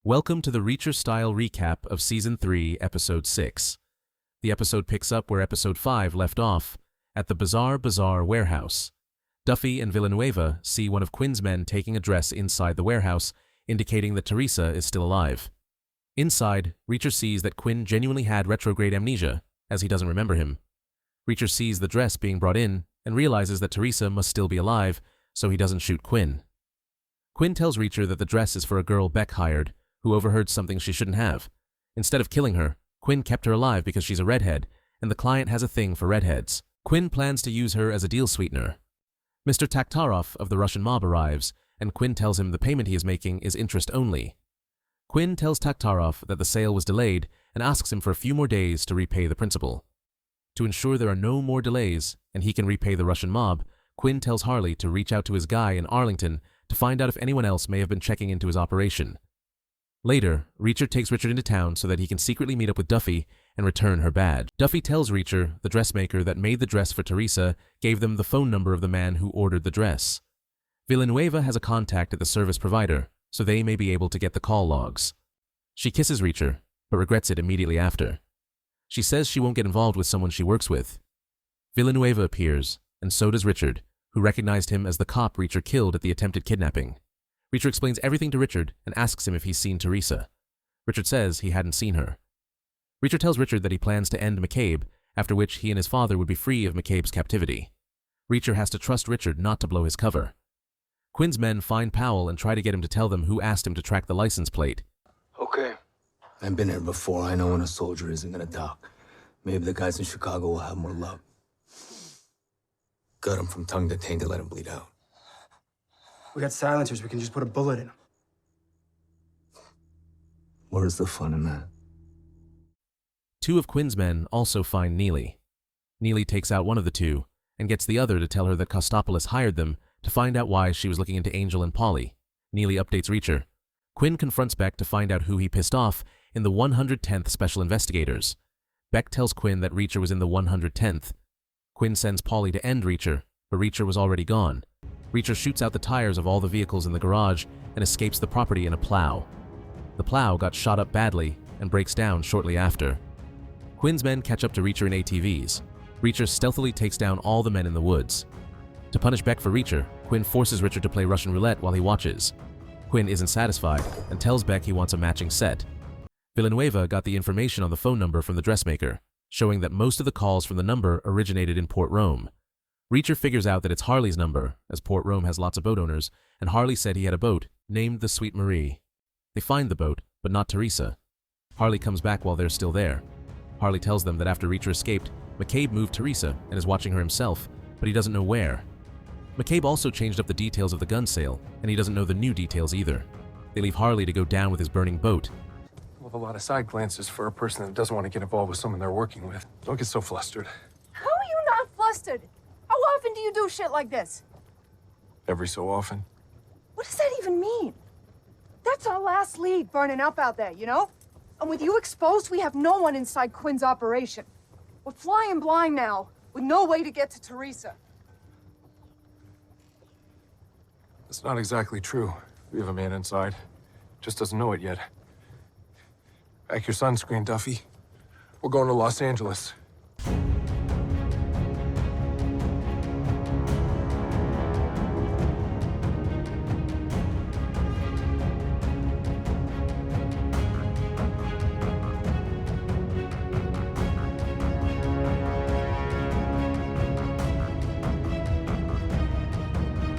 Welcome to the Reacher-style recap of Season 3, Episode 6. The episode picks up where Episode 5 left off, at the Bizarre Bazaar warehouse. Duffy and Villanueva see one of Quinn's men taking a dress inside the warehouse, indicating that Teresa is still alive. Inside, Reacher sees that Quinn genuinely had retrograde amnesia, as he doesn't remember him. Reacher sees the dress being brought in and realizes that Teresa must still be alive, so he doesn't shoot Quinn. Quinn tells Reacher that the dress is for a girl Beck hired, who overheard something she shouldn't have. Instead of killing her, Quinn kept her alive because she's a redhead, and the client has a thing for redheads. Quinn plans to use her as a deal sweetener. Mr. Taktarov of the Russian mob arrives, and Quinn tells him the payment he is making is interest only. Quinn tells Taktarov that the sale was delayed and asks him for a few more days to repay the principal. To ensure there are no more delays and he can repay the Russian mob, Quinn tells Harley to reach out to his guy in Arlington to find out if anyone else may have been checking into his operation. Later, Reacher takes Richard into town so that he can secretly meet up with Duffy and return her badge. Duffy tells Reacher the dressmaker that made the dress for Teresa gave them the phone number of the man who ordered the dress. Villanueva has a contact at the service provider, so they may be able to get the call logs. She kisses Reacher, but regrets it immediately after. She says she won't get involved with someone she works with. Villanueva appears, and so does Richard, who recognized him as the cop Reacher killed at the attempted kidnapping. Reacher explains everything to Richard and asks him if he's seen Teresa. Richard says he hadn't seen her. Reacher tells Richard that he plans to end McCabe, after which he and his father would be free of McCabe's captivity. Reacher has to trust Richard not to blow his cover. Quinn's men find Powell and try to get him to tell them who asked him to track the license plate. Okay. I've been here before. I know when a soldier isn't gonna talk. Maybe the guys in Chicago will have more luck. Gut him from tongue to taint to let him bleed out. We got silencers. We can just put a bullet in them. Where's the fun in that? Two of Quinn's men also find Neely. Neely takes out one of the two and gets the other to tell her that Kostopoulos hired them to find out why she was looking into Angel and Polly. Neely updates Reacher. Quinn confronts Beck to find out who he pissed off in the 110th Special Investigators. Beck tells Quinn that Reacher was in the 110th. Quinn sends Polly to end Reacher, but Reacher was already gone. Reacher shoots out the tires of all the vehicles in the garage and escapes the property in a plow. The plow got shot up badly and breaks down shortly after. Quinn's men catch up to Reacher in ATVs. Reacher stealthily takes down all the men in the woods. To punish Beck for Reacher, Quinn forces Reacher to play Russian roulette while he watches. Quinn isn't satisfied and tells Beck he wants a matching set. Villanueva got the information on the phone number from the dressmaker, showing that most of the calls from the number originated in Port Rome. Reacher figures out that it's Harley's number, as Port Rome has lots of boat owners, and Harley said he had a boat named the Sweet Marie. They find the boat, but not Teresa. Harley comes back while they're still there. Harley tells them that after Reacher escaped, McCabe moved Teresa and is watching her himself, but he doesn't know where. McCabe also changed up the details of the gun sale, and he doesn't know the new details either. They leave Harley to go down with his burning boat. With a lot of side glances for a person that doesn't want to get involved with someone they're working with. Don't get so flustered. How are you not flustered? How often do you do shit like this? Every so often. What does that even mean? That's our last lead burning up out there, you know? And with you exposed, we have no one inside Quinn's operation. We're flying blind now, with no way to get to Teresa. It's not exactly true. We have a man inside. Just doesn't know it yet. Pack your sunscreen, Duffy. We're going to Los Angeles.